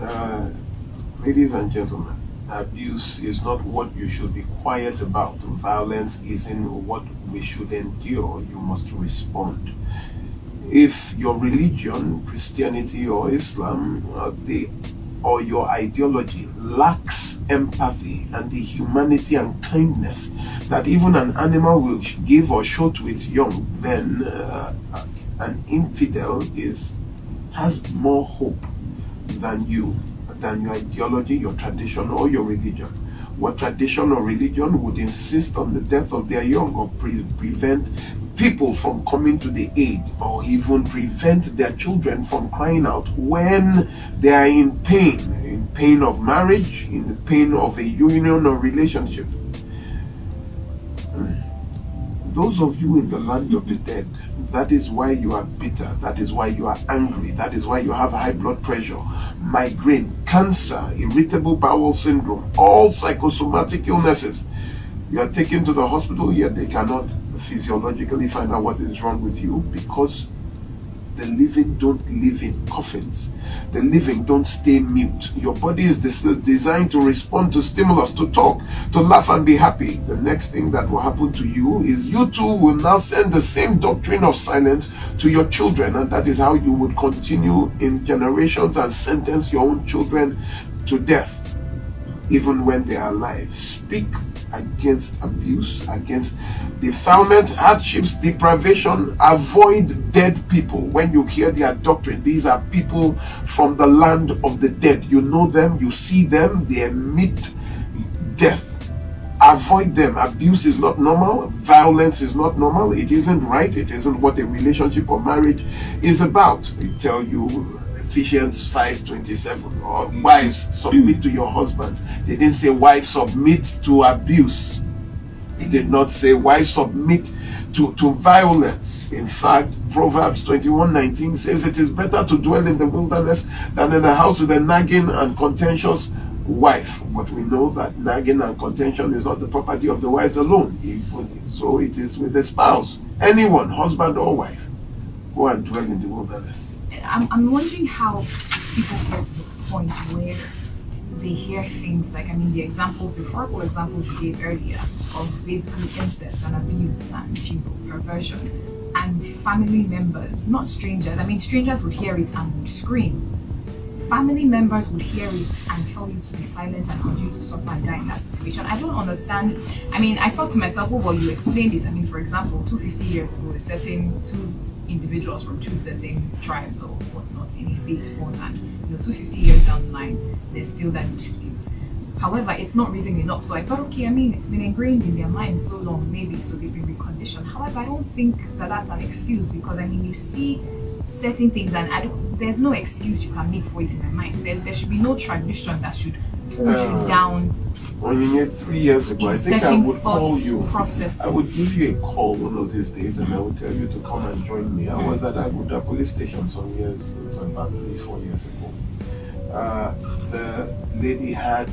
Uh, Ladies and gentlemen, abuse is not what you should be quiet about. Violence isn't what we should endure. You must respond. If your religion, Christianity or Islam, or your ideology lacks empathy and the humanity and kindness that even an animal will give or show to its young, then an infidel has more hope than your ideology, your tradition, or your religion. What tradition or religion would insist on the death of their young, or prevent people from coming to the aid, or even prevent their children from crying out when they are in pain of marriage, in the pain of a union or relationship. Those of you in the land of the dead, that is why you are bitter, that is why you are angry, that is why you have high blood pressure, migraine, cancer, irritable bowel syndrome, all psychosomatic illnesses. You are taken to the hospital, yet they cannot physiologically find out what is wrong with you, because the living don't live in coffins. The living don't stay mute. Your body is designed to respond to stimulus, to talk, to laugh and be happy. The next thing that will happen to you is you too will now send the same doctrine of silence to your children, and that is how you would continue in generations and sentence your own children to death even when they are alive. Speak against abuse, against defilement, hardships, deprivation. Avoid dead people. When you hear their doctrine, these are people from the land of the dead. You know them, you see them, they emit death. Avoid them. Abuse is not normal. Violence is not normal. It isn't right. It isn't what a relationship or marriage is about. I tell you, Ephesians 5:27, or wives, submit to your husbands. They didn't say wives submit to abuse. It did not say wives submit to violence. In fact, Proverbs 21:19 says it is better to dwell in the wilderness than in a house with a nagging and contentious wife. But we know that nagging and contention is not the property of the wives alone. So it is with the spouse. Anyone, husband or wife, go and dwell in the wilderness. I'm wondering how people get to the point where they hear things like, the examples, the horrible examples you gave earlier of basically incest and abuse and perversion, and family members, not strangers. Strangers would hear it and would scream. Family members would hear it and tell you to be silent and urge you to suffer and die in that situation. I don't understand. I thought to myself, well, you explained it. For example, 250 years ago, two individuals from two certain tribes or whatnot in a state fought, and 250 years down the line, there's still that dispute. However, it's not reason enough. So I thought, okay, it's been ingrained in their mind so long, maybe, so they've been reconditioned. However, I don't think that that's an excuse, because you see certain things, and there's no excuse you can make for it in my mind. There should be no tradition that should hold you down. Onyinchi, 3 years ago, I think I would call you. Processes. I would give you a call one of these days, and I would tell you to come and join me. I was at Aguda police station some years, it was about 3-4 years ago. The lady had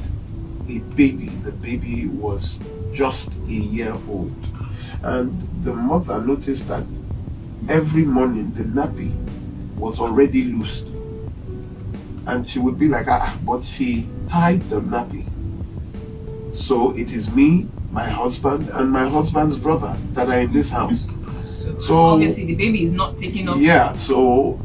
a baby. The baby was just a year old, and the mother noticed that every morning the nappy was already loosed, and she would be like, but she tied the nappy. So it is me, my husband, and my husband's brother that are in this house. So obviously the baby is not taking off. Yeah, so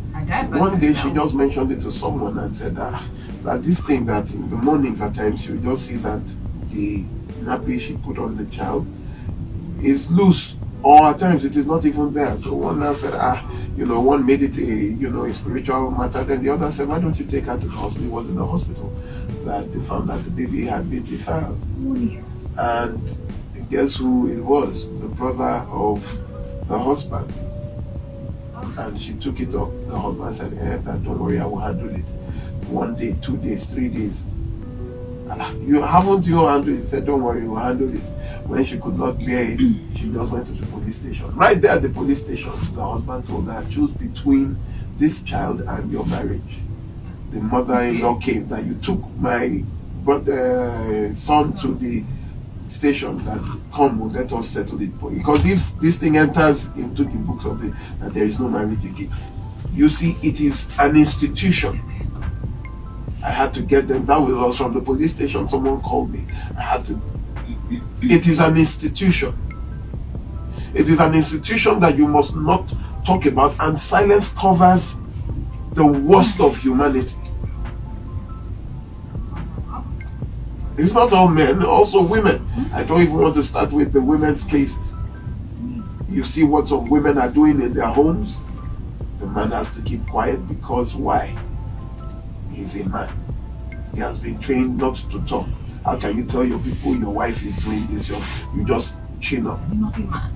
one day she just mentioned it to someone and said that this thing that in the mornings at times you just see that the nappy she put on the child is loose, or at times it is not even there. So one now said, one made it a spiritual matter. Then the other said, why don't you take her to the hospital? It was in the hospital that they found that the baby had been defiled. And guess who it was? The brother of the husband. And she took it up. The husband said, don't worry, I will handle it. 1 day, 2 days, 3 days. You handled it? He said, don't worry, we'll handle it. When she could not bear it, she just went to the police station. Right there at the police station, the husband told her, choose between this child and your marriage. The mother-in-law came, that you took my son to the station, that come, let us settle it. Because if this thing enters into the books of that there is no marriage again. You see, it is an institution. I had to get them. That was from the police station. Someone called me. I had to. It is an institution. It is an institution that you must not talk about, and silence covers the worst of humanity. It's not all men, also women. I don't even want to start with the women's cases. You see what some women are doing in their homes. The man has to keep quiet because why? He's a man. He has been trained not to talk. How can you tell your people your wife is doing this? You just chin up. You're not a man.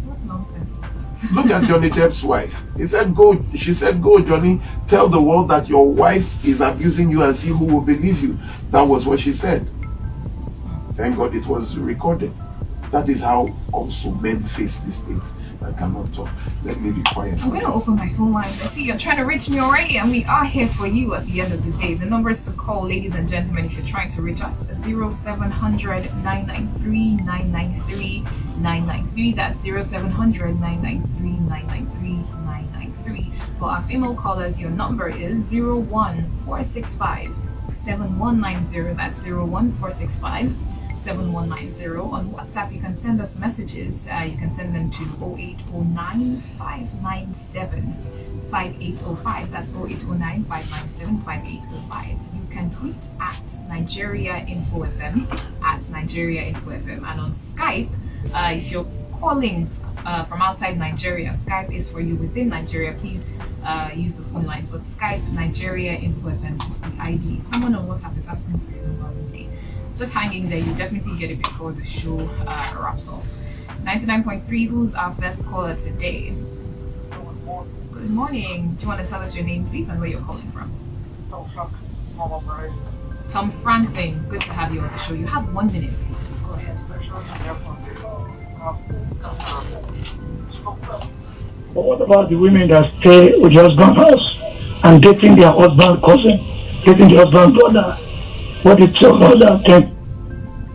What nonsense is that? Look at Johnny Depp's wife. He said, "Go." She said, "Go, Johnny. Tell the world that your wife is abusing you and see who will believe you." That was what she said. Thank God it was recorded. That is how also men face these things. I cannot talk. Let me be quiet. I'm going to open my phone lines. I see you're trying to reach me already, and we are here for you at the end of the day. The numbers to call, ladies and gentlemen, if you're trying to reach us, 0700 993 993 993. That's 0700 993 993 993. For our female callers, your number is 01465 7190. That's 01465 7190. On WhatsApp, you can send us messages. You can send them to 0809 597 5805. That's 0809 597 5805. You can tweet at Nigeria Info FM, at Nigeria Info FM. And on Skype, if you're calling from outside Nigeria, Skype is for you. Within Nigeria, please use the phone lines. But Skype, Nigeria Info FM is the ID. Someone on WhatsApp is asking for your number today. Just hanging there, you definitely get it before the show wraps off. 99.3, who's our first caller today? Good morning. Do you want to tell us your name, please, and where you're calling from? Tom Franklin, good to have you on the show. You have 1 minute, please. Go ahead. But what about the women that stay with the husband's house and dating their husband's cousin, dating the husband's brother? What did your mother think?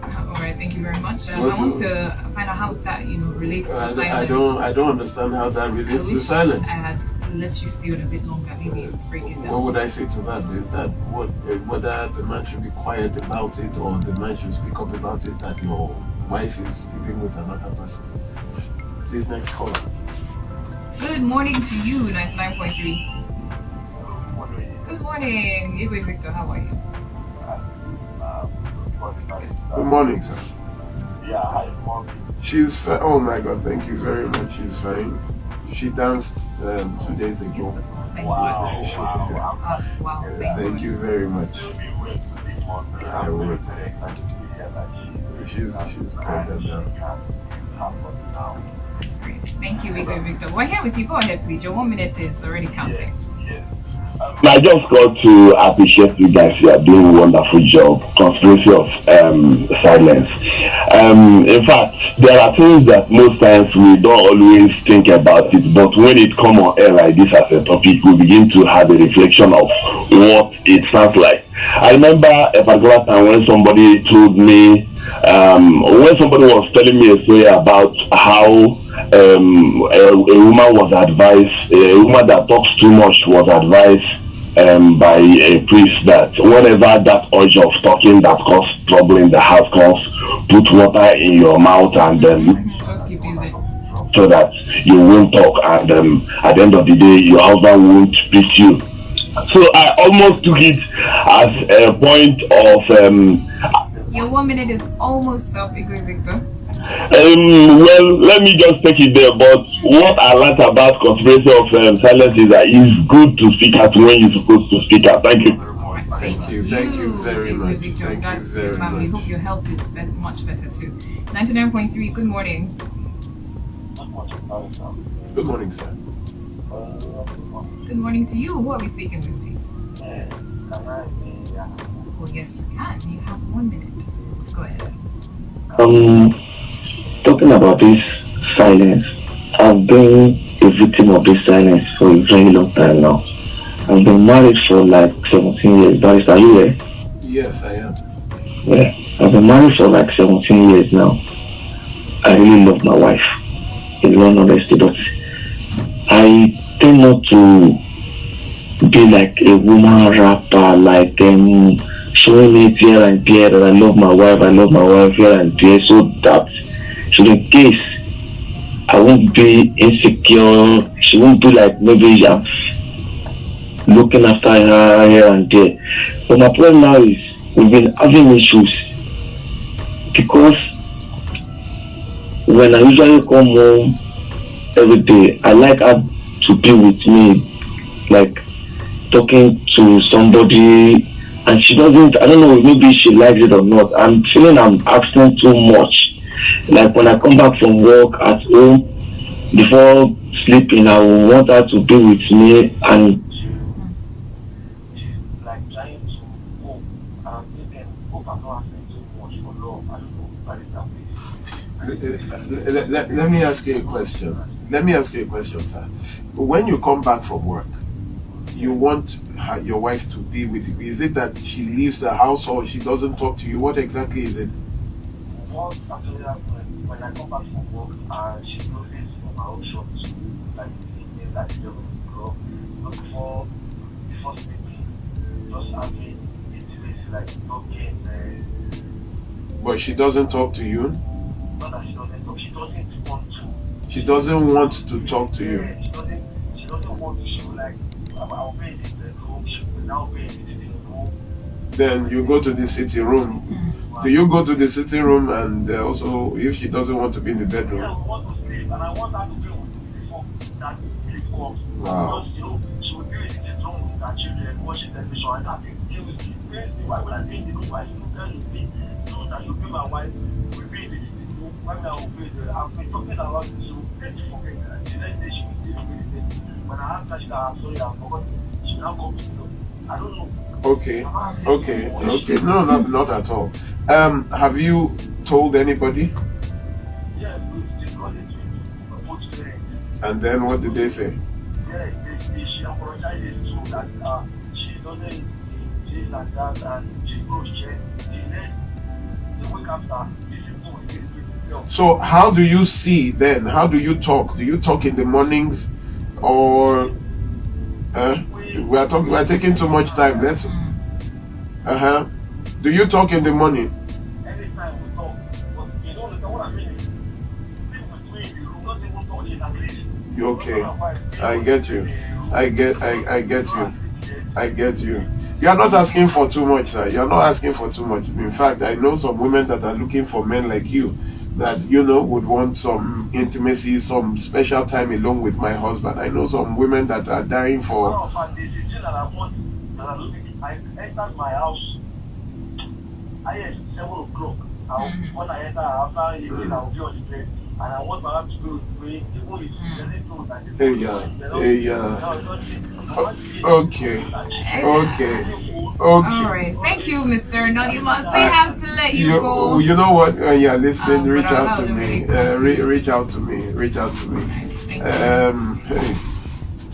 All right, thank you very much. I want to find out how that relates to silence. I don't understand how that relates to silence. I had let you stay on a bit longer, maybe break it down. What would I say to that? Is that whether the man should be quiet about it or the man should speak up about it, that your wife is living with another person? Please, next call. Good morning to you, 99.3. Good morning, Igwe Victor. How are you? Good morning, sir. Yeah, hi, morning. She's fine. Oh my God, thank you very much. She's fine. She danced 2 days ago. Wow. Thank you very much. I will. She's better now. That's great. Thank you, Igwe Victor. We're here with you. Go ahead, please. Your 1 minute is already counting. I just got to appreciate you guys. You are doing a wonderful job. Conspiracy of silence. In fact, there are things that most times we don't always think about it, but when it comes on air like this as a topic, we begin to have a reflection of what it sounds like. I remember a particular time when somebody told me, when somebody was telling me a story about how a woman was advised, a woman that talks too much was advised by a priest that whenever that urge of talking that causes trouble in the house comes, put water in your mouth and so that you won't talk, and at the end of the day your husband won't beat you. So I almost took it as a point of your 1 minute is almost up, Igwe Victor. Well, let me just take it there. But what I learned about conspiracy of silence is that it's good to speak out when you're supposed to speak out. Thank you. Thank you very much. Thank you very much. We hope your health is much better too. 99.3. Good morning. Good morning, sir. Good morning to you. Who are we speaking with, please? Oh, yes, you can. You have 1 minute. Go ahead. Talking about this silence, I've been a victim of this silence for a very long time now. I've been married for like 17 years. Barrister, are you there? Yes, I am. Yeah, I've been married for like 17 years now. I really love my wife, in all honesty, but I tend not to be like a woman rapper, like showing it here and there that I love my wife here and there, so that in case I won't be insecure, she won't be like maybe I'm looking after her here and there. But my problem now is we've been having issues because when I usually come home every day, I like her to be with me, like talking to somebody, and she doesn't. I don't know, maybe she likes it or not. I'm feeling I'm asking too much. Like when I come back from work at home, before sleeping, I will want her to be with me and like trying to hope and maybe hope I'm not asking too much for love. I don't know. Let me ask you a question. Let me ask you a question, sir. When you come back from work, you want your wife to be with you. Is it that she leaves the house or she doesn't talk to you? What exactly is it? What actually happens when I come back from work and she closes for my own shop, like evening, like 11 o'clock, before sleeping, just having intimacy, like talking. But she doesn't talk to you? Not that she doesn't talk, she doesn't want to. She doesn't want to talk to you? Yeah, she doesn't want to. She will like, I'll be in the room, she will now be in the sitting room. Then you go to the sitting room. Do you go to the sitting room and also if she doesn't want to be in the bedroom? Yeah, we want to sleep, and I want her to be with me before that sleep comes. Wow. Because, she will be in the room with her children, watching television, and I think they will sleep. Why would I be in the room? Why should you tell me that you be my wife, will be in the sitting room, when I will be there? I've been talking about this, so let's forget that. The next day she will still be there. When I asked her, she said, I'm sorry, I forgot. She now comes to me. I don't know. Okay. No, not at all. Have you told anybody? Yeah, we got it to both parents. And then what did they say? Yeah, she apologizes to that she doesn't this and that, and she goes check. The week after, this is what we did. So how do you see then? How do you talk? Do you talk in the mornings or we are taking too much time. Let's do you talk in the morning? Anytime we talk, but you don't understand what I mean. Between you not even talking at least. Okay. I get you. You are not asking for too much, sir. You are not asking for too much. In fact, I know some women that are looking for men like you that would want some intimacy, some special time alone with my husband. I know some women that are dying for. No, but the thing that I want, that I'm looking, I entered my house. I at 7 o'clock. When I enter after evening, I will be on the bed, and I want my house to go with me. Even if Okay. All right. Thank you, Mr. Anonymous. We have to let you go. You know what? When you're listening, reach out to me. Reach out to me.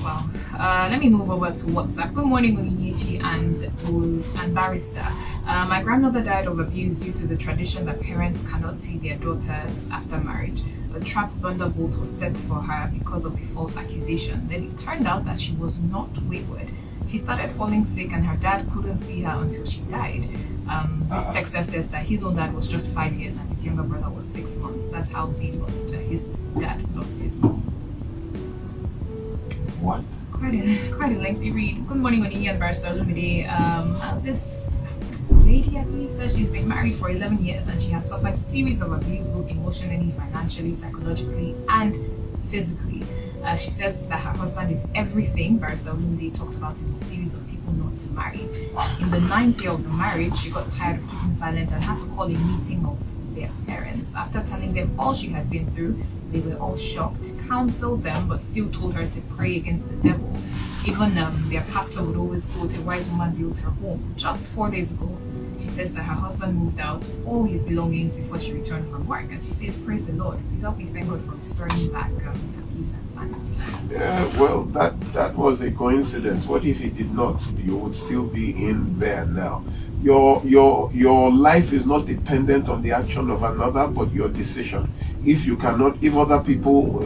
Well, let me move over to WhatsApp. Good morning, Onyinchi and Barrister. My grandmother died of abuse due to the tradition that parents cannot see their daughters after marriage. A trapped thunderbolt was set for her because of a false accusation. Then it turned out that she was not wayward. She started falling sick and her dad couldn't see her until she died. This texter says that his own dad was just 5 years and his younger brother was 6 months. That's how his dad lost his mom. What? Quite a lengthy read. Good morning, Onyinchi and Barrister Olumide. This lady, I believe, says she's been married for 11 years and she has suffered a series of abuse, both emotionally, financially, psychologically, and physically. She says that her husband is everything Barrister Olumide talked about in the series of people not to marry. In the 9th year of the marriage, she got tired of keeping silent and had to call a meeting of their parents. After telling them all she had been through, they were all shocked, counseled them, but still told her to pray against the devil. Even their pastor would always quote, "A wise woman built her home." Just 4 days ago, she says that her husband moved out all his belongings before she returned from work, and she says, "Praise the Lord." Please help me thank God for restoring back her peace and sanity. Yeah, well, that was a coincidence. What if he did not? You would still be in there now. Your life is not dependent on the action of another, but your decision. If you cannot, if other people,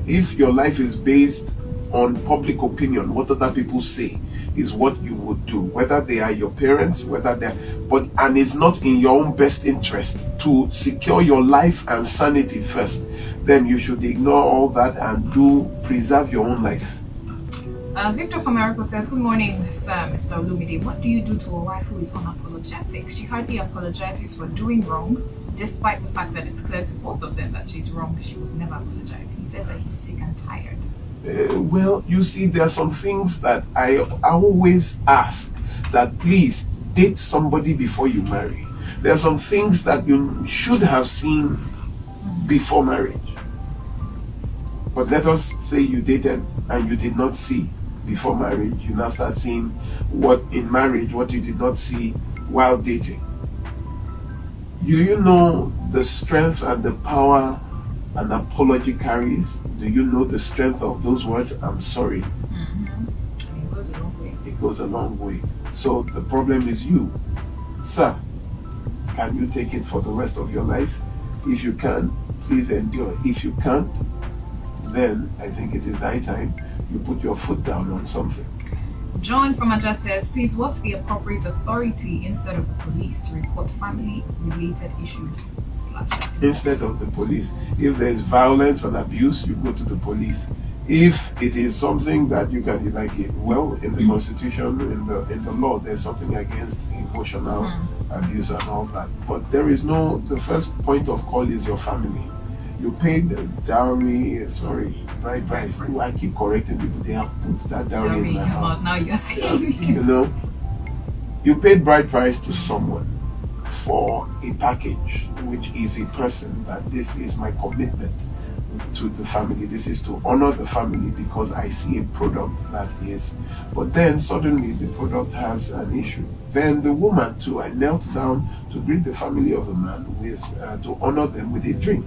if your life is based on public opinion, what other people say is what you would do, whether they are your parents, and it's not in your own best interest to secure your life and sanity first, then you should ignore all that and preserve your own life. Victor from America says, good morning, sir, Mr. Olumide. What do you do to a wife who is unapologetic? She hardly apologizes for doing wrong, despite the fact that it's clear to both of them that she's wrong. She would never apologize. He says that he's sick and tired. Well, you see, there are some things that I always ask, that please date somebody before you marry. There are some things that you should have seen before marriage. But let us say you dated and you did not see before marriage. You now start seeing what in marriage, what you did not see while dating. Do you know the strength and the power an apology carries? Do you know the strength of those words, I'm sorry? It goes a long way. It goes a long way. So the problem is you. Sir, can you take it for the rest of your life? If you can, please endure. If you can't, then I think it is high time you put your foot down on something. John from Aja says, please, what's the appropriate authority instead of the police to report family-related issues / Instead of the police, if there is violence and abuse, you go to the police. If it is something that you can, like it, well, in the Constitution, in the law, there's something against emotional abuse and all that. But there is the first point of call is your family. You paid the dowry, bride price. I keep correcting people. They have put that dowry in my house. Now you're saying, you know, you paid bride price to someone for a package, which is a person that this is my commitment to the family. This is to honor the family because I see a product that is. But then suddenly the product has an issue. Then the woman too, I knelt down to greet the family of the man with to honor them with a drink.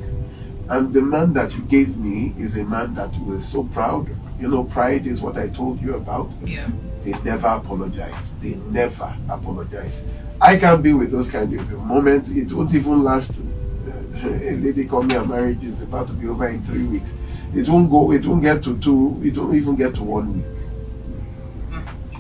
And the man that you gave me is a man that was so proud. You know, pride is what I told you about. Yeah. They never apologize. They never apologize. I can't be with those kind of the moment. It won't even last. A lady called me, a marriage is about to be over in 3 weeks. It won't get to 2, it won't even get to 1 week.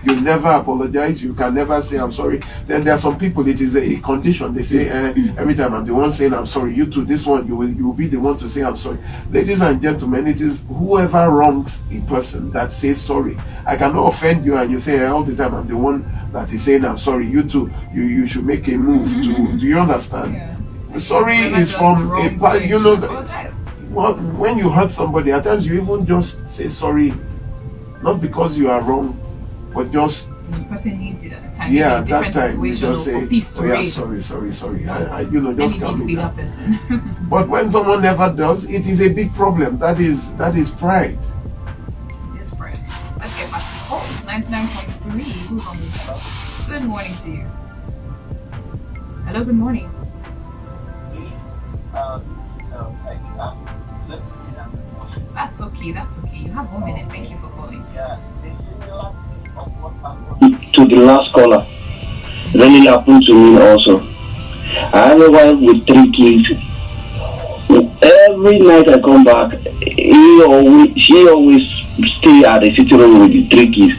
You never apologize. You can never say I'm sorry. Then there are some people, it is a condition. They say every time I'm the one saying I'm sorry. You too, this one you will be the one to say I'm sorry. Ladies and gentlemen, it is whoever wrongs a person that says sorry. I cannot offend you and you say all the time I'm the one that is saying I'm sorry. You too, you should make a move to. Do you understand? Yeah. Sorry is from a part. You know that when you hurt somebody, at times you even just say sorry, not because you are wrong. But just the person needs it at the time. Yeah, at that time you just say, peace to reign. sorry. Just calm it down. Person. But when someone never does, it is a big problem. That is pride. It is pride. Let's get back to the calls. 99.3. Who's on the show? Good morning to you. Hello. Good morning. That's okay. You have 1 minute. Thank you for calling. To the last caller, really happened to me also. I have a wife with 3 kids. Every night I come back, she always stay at the sitting room with the 3 kids,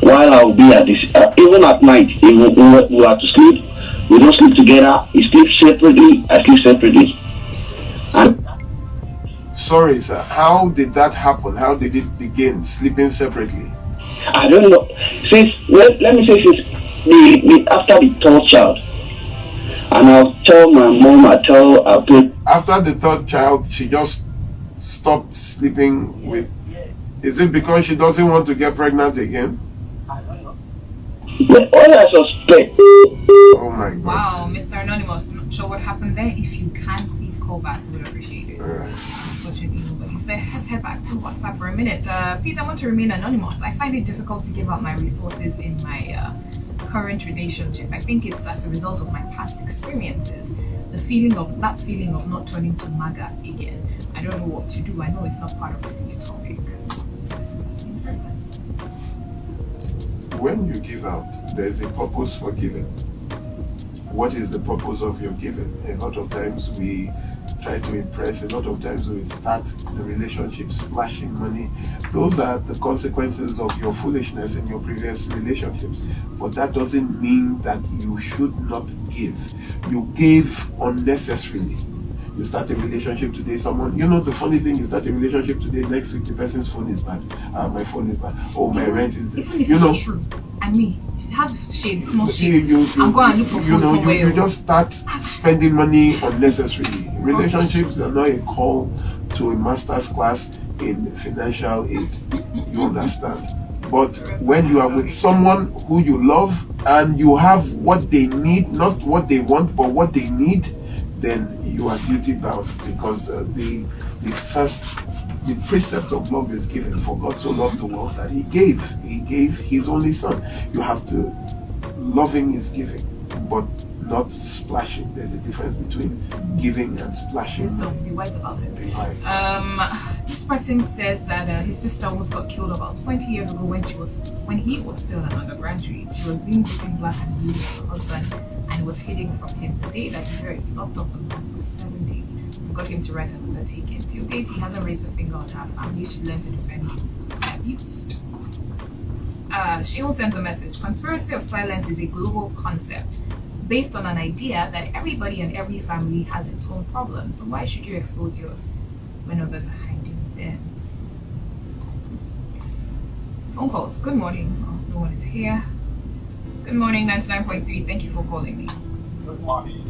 while I'll be at this. Even at night, even we have to sleep. We don't sleep together. He sleeps separately. I sleep separately. Sorry, sir. How did that happen? How did it begin? Sleeping separately? I don't know. Let me say since after the 3rd child, and I'll tell my mom, after the 3rd child, she just stopped sleeping with. Is it because she doesn't want to get pregnant again? I don't know. All I suspect. Oh my God. Wow, Mr. Anonymous, not sure what happened there. If you can, please call back. We would appreciate it. Unfortunately, nobody's there. Let's head back to WhatsApp for a minute. Please, I want to remain anonymous. I find it difficult to give out my resources in my current relationship. I think it's as a result of my past experiences. The feeling of not turning to MAGA again. I don't know what to do. I know it's not part of today's topic. When you give out, there is a purpose for giving. What is the purpose of your giving? A lot of times we try to impress. A lot of times we start the relationship splashing money. Those are the consequences of your foolishness in your previous relationships. But that doesn't mean that you should not give. You gave unnecessarily. You start a relationship today, the funny thing, you start a relationship today, next week the person's phone is bad. My phone is bad. Oh, my rent is there. Even if it's true. I mean, have shade, small shade. I'm going to look for food somewhere you just start spending money unnecessarily. Relationships are not a call to a master's class in financial aid. You understand? But when you are with someone who you love and you have what they need, not what they want, but what they need, then you are duty bound, because the precept of love is given. For God so loved the world that he gave his only son. You have to, loving is giving, but not splashing. There's a difference between giving and splashing. Be wise about it. Be wise. This person says that his sister almost got killed about 20 years ago when he was still an undergraduate. She was being beaten black and blue with her husband and was hiding from him. The day that he heard, he locked up the man for 7 days and got him to write an undertaking. Till date, he hasn't raised a finger on her family. She learned to defend abused. Sheil sends a message. Conspiracy of silence is a global concept based on an idea that everybody and every family has its own problems. So why should you expose yours when others are hiding theirs? Phone calls. Good morning. Oh, no one is here. Good morning, 99.3. Thank you for calling me. Good morning.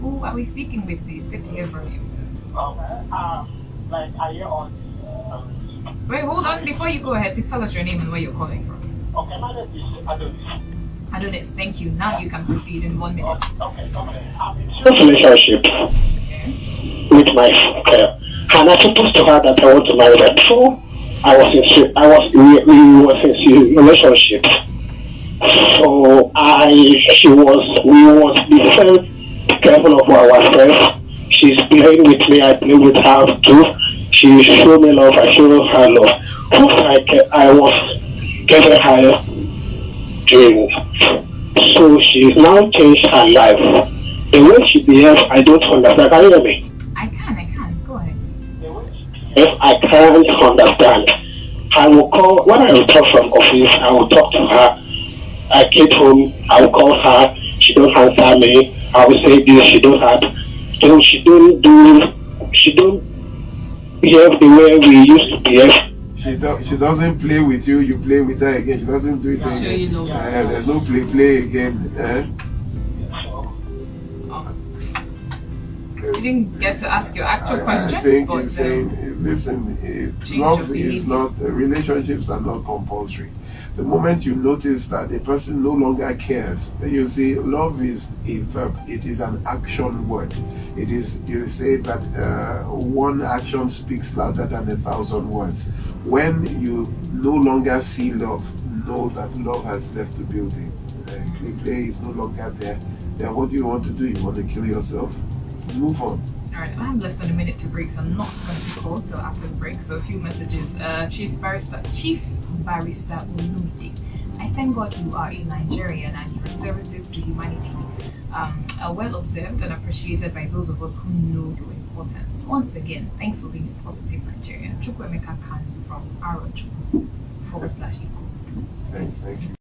Who are we speaking with, please? Good to hear from you. Like a year on. Wait, hold on. Before you go ahead, please tell us your name and where you're calling from. Okay, my name is Adonis. Adonis, thank you. Now you can proceed in 1 minute. Okay. I'm in a relationship with my friend, and I supposed to her that I want to marry her. Before we was in a relationship. So we was be very careful of ourselves. She's playing with me, I play with her too. She showed me love, I showed her love. I was getting her drink. So she's now changed her life. The way she behaves, I don't understand. Can you hear me? I can. Go ahead. If I can't understand, I will call, when I return from office, I will talk to her. I get home, I will call her, she don't answer me, I will say this, she don't behave the way we used to behave. She doesn't play with you, you play with her again. She doesn't do it again. Sure, you know. There's no play again. You didn't get to ask your actual question. I think he's saying, listen, love is not, relationships are not compulsory. The moment you notice that the person no longer cares, you see, love is a verb. It is an action word. It is, you say that one action speaks louder than 1,000 words. When you no longer see love, know that love has left the building. Play is no longer there. Then what do you want to do? You want to kill yourself? Move on. Alright, I have less than a minute to break, so I'm not going to call till after the break. So a few messages. Chief Barrister Olumide, I thank God you are a Nigerian and your services to humanity are well observed and appreciated by those of us who know your importance. Once again, thanks for being a positive Nigerian. Chukwemeka Kanu from Arochukwu /Eko. Thank you.